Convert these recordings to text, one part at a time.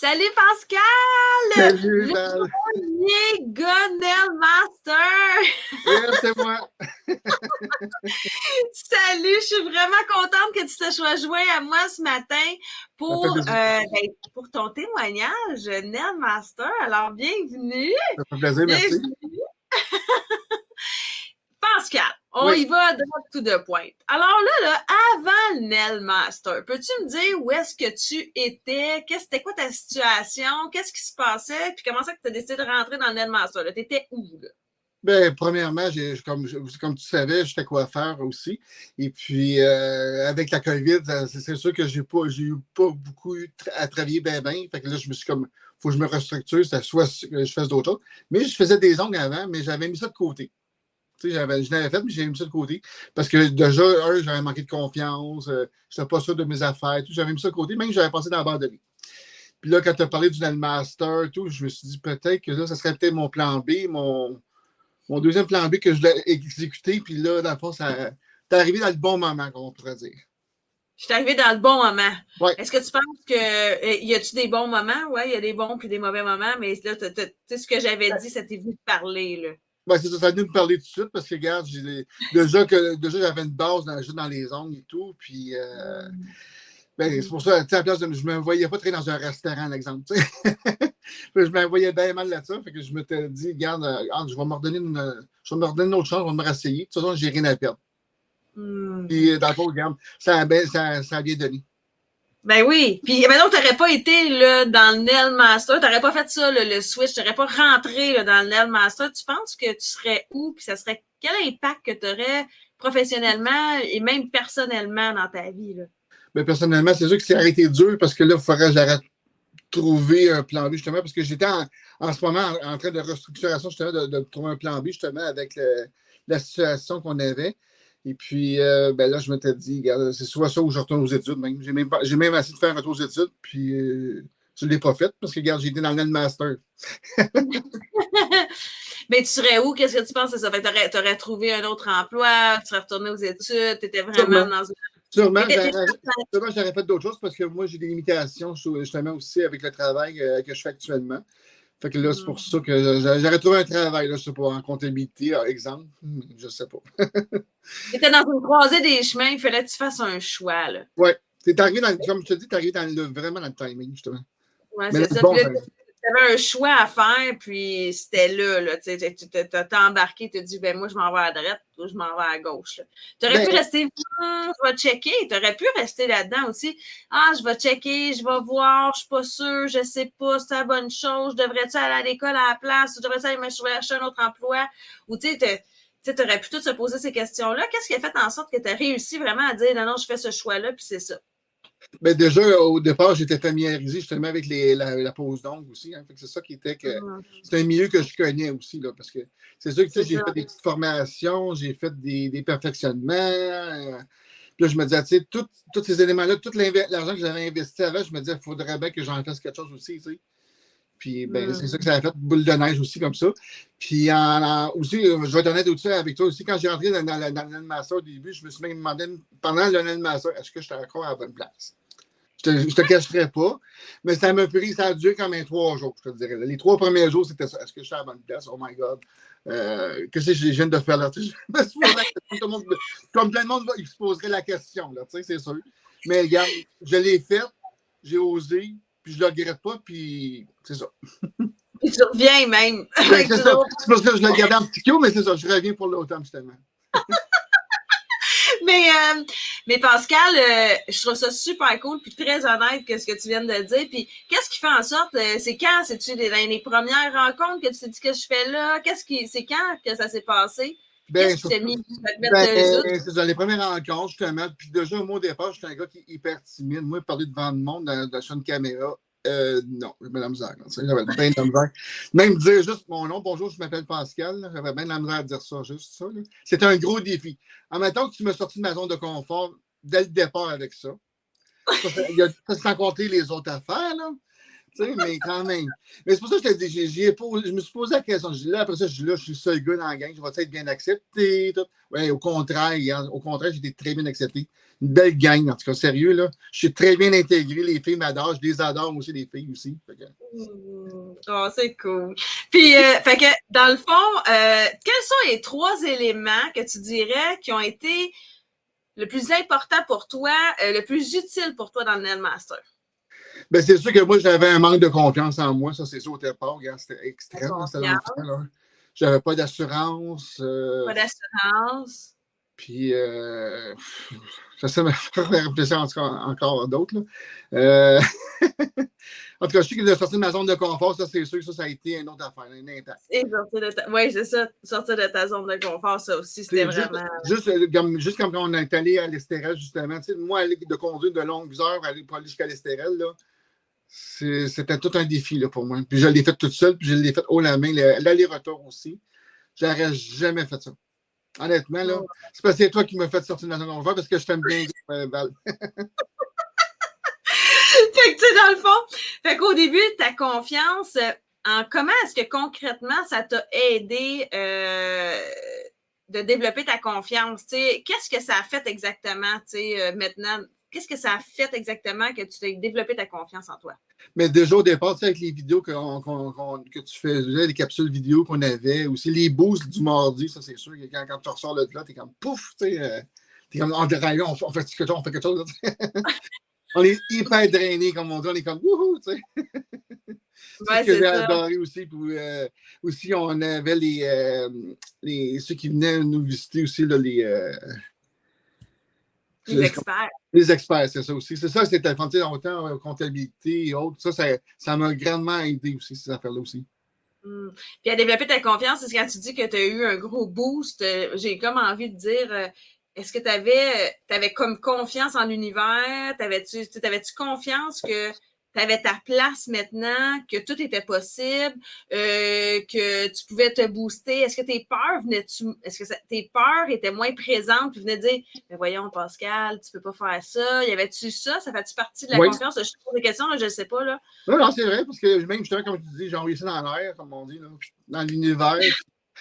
Salut Pascal! Salut, Le Val. premier Gonel Master! Oui, c'est moi. Salut, je suis vraiment contente que tu te sois joint à moi ce matin Ça fait pour, plaisir. pour ton témoignage Nel Master. Alors, bienvenue! Ça fait plaisir, merci. Bienvenue! Pascal, on Oui. y va droit tout de pointe. Alors là, avant le Nel Master, peux-tu me dire où est-ce que tu étais? C'était quoi ta situation? Qu'est-ce qui se passait? Puis comment ça que tu as décidé de rentrer dans le Nel Master? Tu étais où, là? Ben, premièrement, comme tu savais, j'étais coiffeur aussi. Et puis, avec la COVID, c'est sûr que j'ai eu pas beaucoup à travailler ben. Fait que là, je me suis comme, faut que je me restructure. C'était soit que je fasse d'autres choses. Mais je faisais des ongles avant, mais j'avais mis ça de côté. Tu sais, je l'avais fait, mais j'ai mis ça de côté. Parce que déjà, j'avais manqué de confiance. Je n'étais pas sûr de mes affaires. Tout, j'avais mis ça de côté, même que j'avais pensé dans la banderie. Puis là, quand tu as parlé du Master, tout, je me suis dit peut-être que là, ça serait peut-être mon plan B, mon deuxième plan B que je voulais exécuter. Puis là, dans le fond, ça t'es arrivé dans le bon moment, comme on pourrait dire. Je suis arrivée dans le bon moment. Ouais. Est-ce que tu penses que y a-tu des bons moments? Oui, il y a des bons puis des mauvais moments, mais là, tu sais ce que j'avais dit, ça t'est venu de parler, là. Ben, c'est ça, ça a venu me parler tout de suite parce que, regarde, déjà j'avais une base dans les ongles et tout. Puis, ben, c'est pour ça, à la place je me voyais pas très dans un restaurant, l'exemple. Je me voyais bien mal là-dessus. Fait que je m'étais dit, regarde, je vais me redonner une autre chance, je vais me rasseyer. De toute façon, j'ai rien à perdre. Puis, dans le fond, regarde, ça a bien donné. Ben oui. Puis maintenant, tu n'aurais pas été là, dans le Nel Master, tu n'aurais pas fait ça, le switch, tu n'aurais pas rentré là, dans le Nel Master. Tu penses que tu serais où? Puis ça serait quel impact que tu aurais professionnellement et même personnellement dans ta vie? Là? Mais personnellement, c'est sûr que c'est arrêté dur parce que là, il faudrait que j'arrête de trouver un plan B, justement, parce que j'étais en ce moment en train de restructuration, justement, de trouver un plan B, justement, avec la situation qu'on avait. Et puis, ben là, je m'étais dit, regarde, c'est soit ça ou je retourne aux études. Même. J'ai même essayé de faire un retour aux études, puis je ne l'ai pas fait parce que, regarde, j'ai été dans le master. Mais tu serais où? Qu'est-ce que tu penses de ça? Fait que t'aurais trouvé un autre emploi, tu serais retourné aux études, tu étais vraiment dans une... Sûrement, j'aurais fait d'autres choses parce que moi, j'ai des limitations, justement, aussi avec le travail que je fais actuellement. Fait que là, c'est pour ça que j'aurais trouvé un travail, là, je sais pas, en comptabilité, par exemple. Je sais pas. Tu étais dans une croisée des chemins, il fallait que tu fasses un choix, là. Ouais. Comme je te dis, t'es arrivé vraiment dans le timing, justement. Ouais, Mais c'est ça. bon, Puis là, tu avais un choix à faire, puis c'était là. Tu t'es embarqué, tu t'es dit, ben moi, je m'en vais à droite, toi, je m'en vais à gauche. Tu aurais pu rester, je vais checker. Tu aurais pu rester là-dedans aussi. Ah, je vais checker, je vais voir, je suis pas sûre, je sais pas, c'est la bonne chose. Je devrais-tu aller à l'école à la place, ou devrais-tu aller m'acheter un autre emploi? Ou tu sais, tu aurais pu tout se poser ces questions-là. Qu'est-ce qui a fait en sorte que tu as réussi vraiment à dire, non, je fais ce choix-là, puis c'est ça? Ben déjà, au départ, j'étais familiarisé justement avec la pose d'ongles aussi. Hein. C'est ça qui était que. C'est un milieu que je connais aussi, là, parce que c'est sûr que j'ai fait des petites formations, j'ai fait des perfectionnements. Puis là, je me disais, tu sais, tous ces éléments-là, tout l'argent que j'avais investi avant, je me disais, il faudrait bien que j'en fasse quelque chose aussi, tu sais. Puis, ben, c'est ça que ça a fait, boule de neige aussi, comme ça. Puis, aussi, je vais être honnête aussi avec toi aussi, quand j'ai rentré dans le Master au début, je me suis même demandé, pendant le Master, est-ce que j'étais encore à la bonne place? Je te cacherai pas, mais ça m'a pris, ça a duré quand même 3 jours, je te dirais. Les 3 premiers jours, c'était ça. Est-ce que je suis à la bonne place? Oh my God. Qu'est-ce que je viens de faire là? Comme plein de monde il se poserait la question, là, c'est sûr. Mais regarde, je l'ai fait, j'ai osé, puis je ne le regrette pas, puis c'est ça. Et tu reviens même. Ben, c'est ça. C'est pour ça que je l'ai gardé en petit coup, mais c'est ça, je reviens pour l'automne, justement. Mais Pascal, je trouve ça super cool puis très honnête que ce que tu viens de dire. Puis qu'est-ce qui fait en sorte, c'est quand? C'est-tu les premières rencontres que tu t'es dit que je fais là? C'est quand que ça s'est passé? Qu'est-ce qui t'a mis à te mettre le doute? C'est ça, les premières rencontres, justement. Puis déjà, moi, au départ, j'étais un gars qui est hyper timide. Moi, parler devant le monde sur une caméra, non, j'avais la misère. J'avais bien de la misère. Même dire juste mon nom, bonjour, je m'appelle Pascal, j'avais bien de la misère à dire ça, juste ça. C'était un gros défi. En même temps que tu m'as sorti de ma zone de confort dès le départ avec ça. Ça sans compter les autres affaires, là. Mais quand même. Mais c'est pour ça que je te dis, je me suis posé la question. Là, après ça, je dis là, je suis le seul gars dans la gang, je vais être bien accepté. Oui, au contraire, j'ai été très bien accepté. Une belle gang, en tout cas, sérieux, là. Je suis très bien intégré, les filles m'adorent, je les adore, moi aussi, les filles aussi. Oh, c'est cool. Puis, fait que, dans le fond, quels sont les 3 éléments que tu dirais qui ont été le plus important pour toi, le plus utile pour toi dans le Nailmaster? Ben, c'est sûr que moi, j'avais un manque de confiance en moi. Ça, c'est sûr, au départ. Regarde, c'était extrême. C'était l'enfer. J'avais pas d'assurance. Pas d'assurance. Puis, j'essaie de me faire réfléchir encore d'autres. En tout cas, je sais que de sortir de ma zone de confort, ça, c'est sûr que ça a été une autre affaire, un impact. Oui, c'est ça. Sortir de ta zone de confort, ça aussi, c'était vraiment. Juste comme quand on est allé à l'Estérel, justement. Moi, aller de conduire de longues heures pour aller jusqu'à l'Estérel, là, c'était tout un défi là, pour moi. Puis je l'ai fait toute seule, puis je l'ai fait haut la main, l'aller-retour aussi. J'aurais jamais fait ça. Honnêtement, là, c'est parce que c'est toi qui m'as fait sortir de la zone de confort parce que je t'aime bien, Val. Fait que, tu sais, dans le fond, fait qu'au début, ta confiance, comment est-ce que concrètement ça t'a aidé de développer ta confiance? T'sais, qu'est-ce que ça a fait exactement, maintenant? Qu'est-ce que ça a fait exactement que tu as développé ta confiance en toi? Mais déjà au départ, avec les vidéos que tu faisais, les capsules vidéo qu'on avait, aussi les boosts du mardi, ça c'est sûr que quand tu ressors de là, t'es comme pouf, tu sais, t'es comme on fait quelque chose. On est hyper drainé, comme on dit, on est comme wouhou, tu sais. C'est ce que j'ai adoré aussi. Puis, aussi, on avait ceux qui venaient nous visiter aussi, là, les experts. Les experts, c'est ça aussi. C'est ça, c'était autant comptabilité et autres. Ça m'a grandement aidé aussi, ces affaires-là aussi. Puis à développer ta confiance, c'est quand tu dis que tu as eu un gros boost, j'ai comme envie de dire, est-ce que tu avais comme confiance en l'univers? T'avais-tu confiance que tu avais ta place maintenant, que tout était possible, que tu pouvais te booster? Est-ce que tes peurs tes peurs étaient moins présentes puis venaient dire, mais voyons, Pascal, tu peux pas faire ça. Y avait-tu ça? Ça fait-tu partie de la confiance? Je te pose des questions, là, je ne sais pas, là. Non, c'est vrai, parce que même justement, comme tu dis, j'ai envoyé ça dans l'air, comme on dit, là, dans l'univers.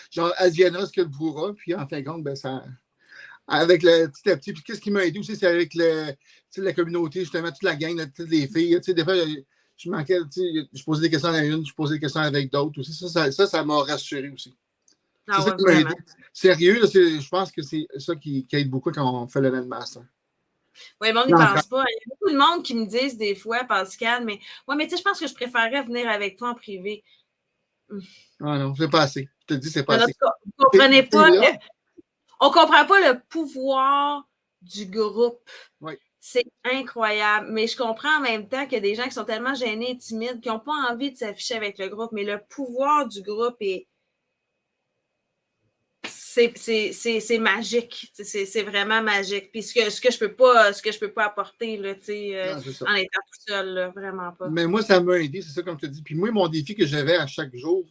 Genre, adviendra ce que le pourra, puis en fin de compte, ben, ça. Avec le petit à petit. Puis qu'est-ce qui m'a aidé aussi, c'est avec la communauté, justement, toute la gang, toutes les filles. Des fois, je manquais, je posais des questions à une, je posais des questions avec d'autres aussi. Ça m'a rassuré aussi. C'est ça qui m'a aidé. Sérieux, je pense que c'est ça qui aide beaucoup quand on fait le Nailmaster. Oui, le monde n'y pense pas. Il y a beaucoup de monde qui me disent des fois, Pascal, mais tu sais, je pense que je préférerais venir avec toi en privé. Ah non, c'est pas assez. Je te dis, c'est pas assez. Vous ne comprenez pas. On ne comprend pas le pouvoir du groupe. Oui. C'est incroyable. Mais je comprends en même temps qu'il y a des gens qui sont tellement gênés et timides qui n'ont pas envie de s'afficher avec le groupe. Mais le pouvoir du groupe c'est magique. C'est vraiment magique. Puis ce que je peux pas apporter là, en étant tout seul, là, vraiment pas. Mais moi, ça m'a aidé, c'est ça comme tu dis. Puis moi, mon défi que j'avais à chaque jour,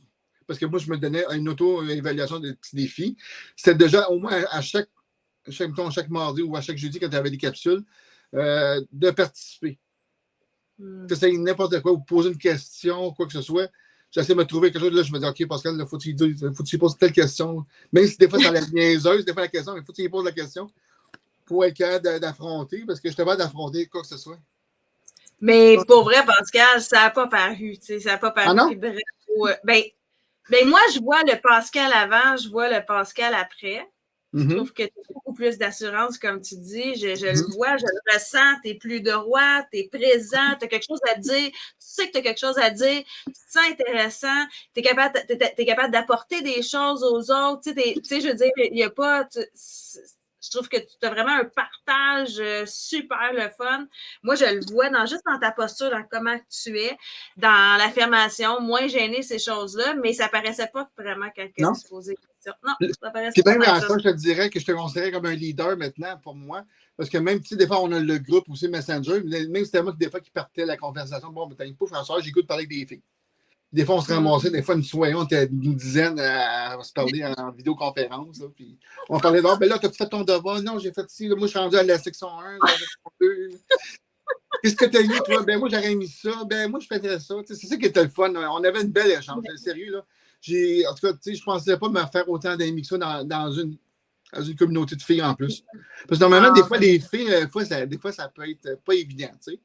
parce que moi, je me donnais une auto-évaluation de petits défis. C'était déjà au moins à chaque mardi ou à chaque jeudi quand tu avais des capsules, de participer. T'essayes n'importe quoi, ou poser une question, quoi que ce soit. J'essaie de me trouver quelque chose. Là, je me dis, OK, Pascal, il faut que tu poses telle question. Même si des fois, ça a la niaiseuse, des fois, la question, il faut que tu y poses la question pour être capable d'affronter, parce que je te pas d'affronter quoi que ce soit. Mais pour vrai, Pascal, ça n'a pas paru. Ça n'a pas paru. Ah non? Ben, moi, je vois le Pascal avant, je vois le Pascal après. Je trouve que tu as beaucoup plus d'assurance, comme tu dis. Je le vois, je le ressens. Tu es plus droit, tu es présent, tu as quelque chose à dire. Tu sais que tu as quelque chose à dire. Tu te sens intéressant. Tu es capable d'apporter des choses aux autres. Tu sais, je veux dire, il n'y a pas. Je trouve que tu as vraiment un partage super le fun. Moi, je le vois juste dans ta posture, dans comment tu es, dans l'affirmation, moins gêné ces choses-là, mais ça paraissait pas vraiment quand tu se posais des questions. Non, ça paraissait pas. Puis même à ça, je te dirais que je te considérais comme un leader maintenant pour moi. Parce que même, tu sais, des fois, on a le groupe aussi Messenger, même si c'était moi des fois qui partait la conversation. Bon, t'as une pouf, en soir, j'écoute parler avec des filles. Des fois, on se ramassait, des fois, une soirée, on était une dizaine à se parler en vidéoconférence. Là, puis on parlait ben là, t'as-tu fait ton devoir? Non, j'ai fait ci. Là, moi, je suis rendu à la section 1, la section 2. Qu'est-ce que tu as mis, toi? Ben, moi, j'aurais mis ça. Ben, moi, je faisais ça. C'est ça qui était le fun. On avait une belle échange. Sérieux, là. En tout cas, je ne pensais pas me faire autant d'amis que ça dans une communauté de filles en plus. Parce que normalement, des fois, les filles, des fois, ça peut être pas évident, tu sais.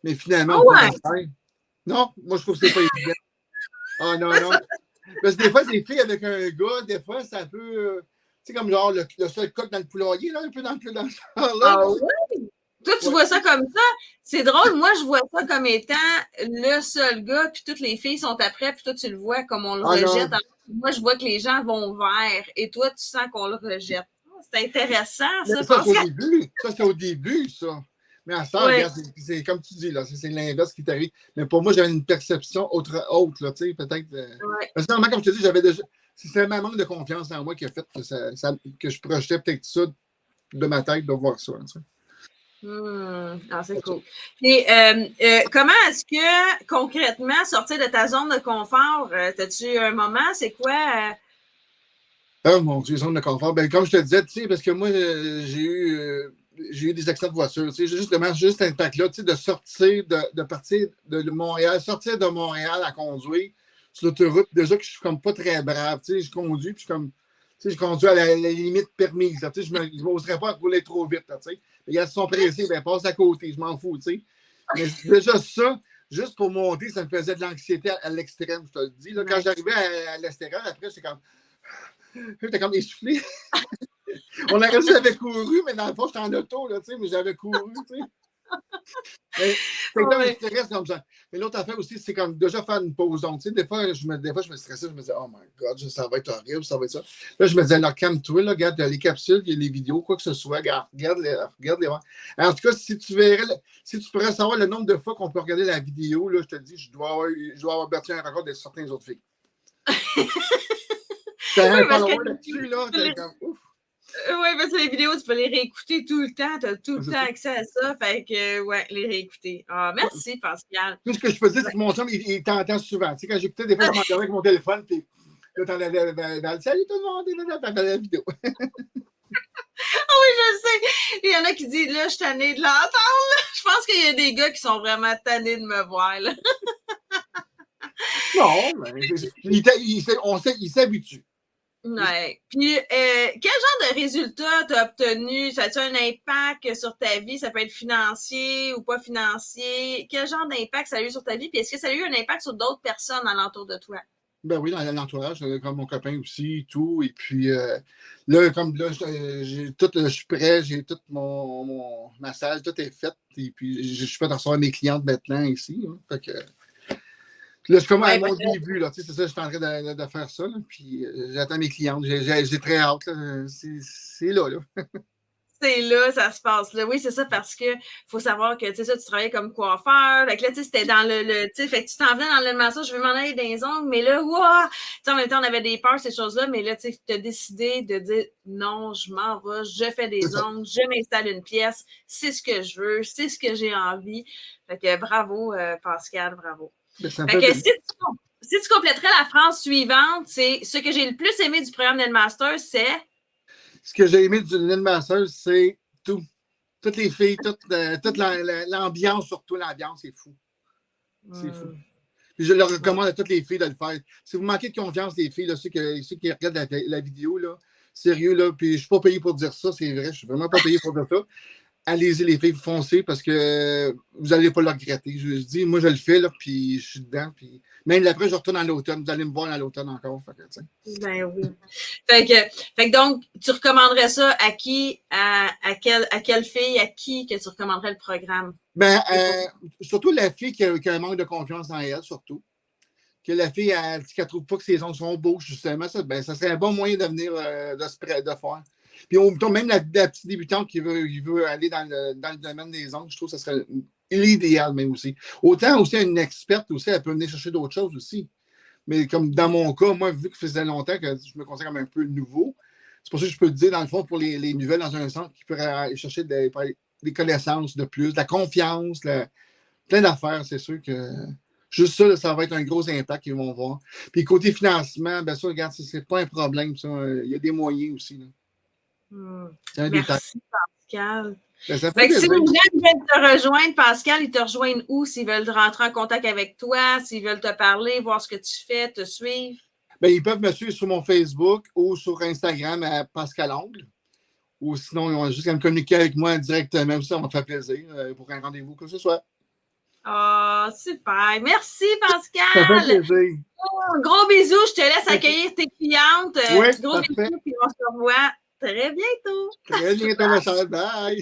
Mais finalement, on peut le faire. Non, moi, je trouve que c'est pas évident. Ah, non, non. Parce que des fois, les filles avec un gars, des fois, ça peut. Tu sais, comme genre le seul coq dans le poulailler, là, un peu dans le genre là. Ah ouais? Toi, tu vois ça comme ça? C'est drôle. Moi, je vois ça comme étant le seul gars, puis toutes les filles sont après, puis toi, tu le vois comme on le rejette. Moi, je vois que les gens vont vers, et toi, tu sens qu'on le rejette. C'est intéressant, ça. Ça, c'est au début. Ça, c'est au début, ça. Mais à ça, regarde, c'est comme tu dis, là, c'est l'inverse qui t'arrive. Mais pour moi, j'avais une perception autre, là, tu sais, peut-être. Parce que normalement, comme je te dis, j'avais déjà. C'est ma manque de confiance en moi qui a fait que je projetais peut-être ça de ma tête de voir ça. Tu sais. Ah, c'est cool. Et comment est-ce que, concrètement, sortir de ta zone de confort, as-tu un moment, c'est quoi? Oh mon Dieu, zone de confort. Ben, comme je te disais, tu sais, parce que moi, j'ai eu des accidents de voiture. Tu sais, justement, juste l'impact-là, tu sais, de sortir, de partir de Montréal, sortir de Montréal à conduire sur l'autoroute. Déjà que je suis comme pas très brave. Tu sais, je conduis, puis je suis comme. Tu sais, je conduis à la limite permise. Là, tu sais, je ne m'oserais pas rouler trop vite. Là, tu sais. Les gars, sont pressés, ben, passe à côté, je m'en fous. Tu sais. Mais déjà ça, juste pour monter, ça me faisait de l'anxiété à l'extrême, je te le dis. Là, quand j'arrivais à l'extérieur, après, c'est comme. J'étais comme essoufflé. On aurait dit que j'avais couru, mais dans le fond, j'étais en auto, là, tu sais, mais j'avais couru, tu sais. Mais c'est comme un stress comme ça. Mais l'autre affaire aussi, c'est comme déjà faire une pause. Donc, tu sais, des fois, je me stressais, je me disais, oh my God, ça va être horrible, ça va être ça. Là, je me disais, alors, calme-toi, là, regarde les capsules, il y a les vidéos, quoi que ce soit, regarde-les. Alors, en tout cas, si tu pourrais savoir le nombre de fois qu'on peut regarder la vidéo, là, je te dis, je dois avoir battu un record de certaines autres filles. Oui, parce que là-dessus, là, comme ouf. Oui, parce que les vidéos, tu peux les réécouter tout le temps. Tu as tout le temps accès à ça. Fait que, ouais, les réécouter. Ah, merci, Pascal. Tout ce que je peux dire, c'est que mon chum, il t'entend souvent. Tu sais, quand j'écoutais, des fois, je m'entendais avec mon téléphone, puis là, t'entendais, salut tout le monde, t'entendais la vidéo. Ah oui, je sais. Il y en a qui disent, là, je suis tannée de l'entendre. Je pense qu'il y a des gars qui sont vraiment tannés de me voir, là. Non, mais il s'habitue. Ouais. Puis, quel genre de résultats tu as obtenu? Ça a-tu un impact sur ta vie? Ça peut être financier ou pas financier. Quel genre d'impact ça a eu sur ta vie? Puis, est-ce que ça a eu un impact sur d'autres personnes alentour de toi? Ben oui, dans l'entourage, comme mon copain aussi, tout. Et puis, là, comme là, je suis prêt, j'ai toute ma salle, tout est fait. Et puis, je suis prêt à recevoir mes clientes maintenant ici. Hein, fait que. Là, je suis comme à mon début, là, tu sais, c'est ça, je suis en train de faire ça, là, puis j'attends mes clientes, j'ai très hâte, là, c'est là, là. C'est là, ça se passe là. Oui, c'est ça, parce que faut savoir que, tu sais, ça, tu travaillais comme coiffeur, fait que là, tu sais, c'était dans tu sais, fait que tu t'en venais dans le massage, je veux m'en aller dans les ongles, mais là, waouh! Tu sais, en même temps, on avait des peurs, ces choses-là, mais là, tu sais, tu as décidé de dire, non, je m'en vais, je fais des ongles, je m'installe une pièce, c'est ce que je veux, c'est ce que j'ai envie. Fait que bravo, Pascal, bravo. Fait que si tu compléterais la phrase suivante, c'est ce que j'ai le plus aimé du programme Netmaster, c'est. Ce que j'ai aimé du Netmaster, c'est tout. Toutes les filles, toute l'ambiance, surtout l'ambiance, c'est fou. C'est fou. Puis je le recommande à toutes les filles de le faire. Si vous manquez de confiance des filles, là, ceux qui regardent la vidéo, là, sérieux, là, puis je ne suis pas payé pour dire ça, c'est vrai, je ne suis vraiment pas payé pour dire ça. Allez-y, les filles, foncez parce que vous n'allez pas le regretter. Je dis, moi, je le fais, là, puis je suis dedans. Puis même après, je retourne dans l'automne. Vous allez me voir dans l'automne encore. Fait que, ben oui. Fait que donc, tu recommanderais ça à qui, à quelle fille, à qui que tu recommanderais le programme? Ben, surtout la fille qui a un manque de confiance dans elle, surtout. Que la fille, elle ne trouve pas que ses ongles sont beaux, justement. Ça serait un bon moyen de venir de faire. Puis même la petite débutante qui veut aller dans le domaine des ongles, je trouve que ce serait l'idéal même aussi. Autant aussi une experte aussi, elle peut venir chercher d'autres choses aussi. Mais comme dans mon cas, moi, vu que ça faisait longtemps que je me considère comme un peu nouveau, c'est pour ça que je peux te dire, dans le fond, pour les nouvelles dans un centre qui pourraient aller chercher des connaissances de plus, de la confiance, plein d'affaires, c'est sûr que juste ça, là, ça va être un gros impact qu'ils vont voir. Puis côté financement, ben ça, regarde, c'est pas un problème, ça. Il y a des moyens aussi. Là. Merci, Pascal. Ben, ça Fait fait que si les plaisir. gens veulent te rejoindre, Pascal, ils te rejoignent où? S'ils veulent rentrer en contact avec toi, s'ils veulent te parler, voir ce que tu fais, te suivre? Ben, ils peuvent me suivre sur mon Facebook ou sur Instagram à Pascal Ongle. Ou sinon, ils ont juste à me communiquer avec moi directement. Ça me fait plaisir pour un rendez-vous, que ce soit. Oh, super. Merci, Ça fait Pascal. plaisir. Oh, gros bisous. Je te laisse accueillir tes clientes. Oui, Gros parfait. bisous, puis on se revoit très bientôt. Très bientôt, ma chère. Bye.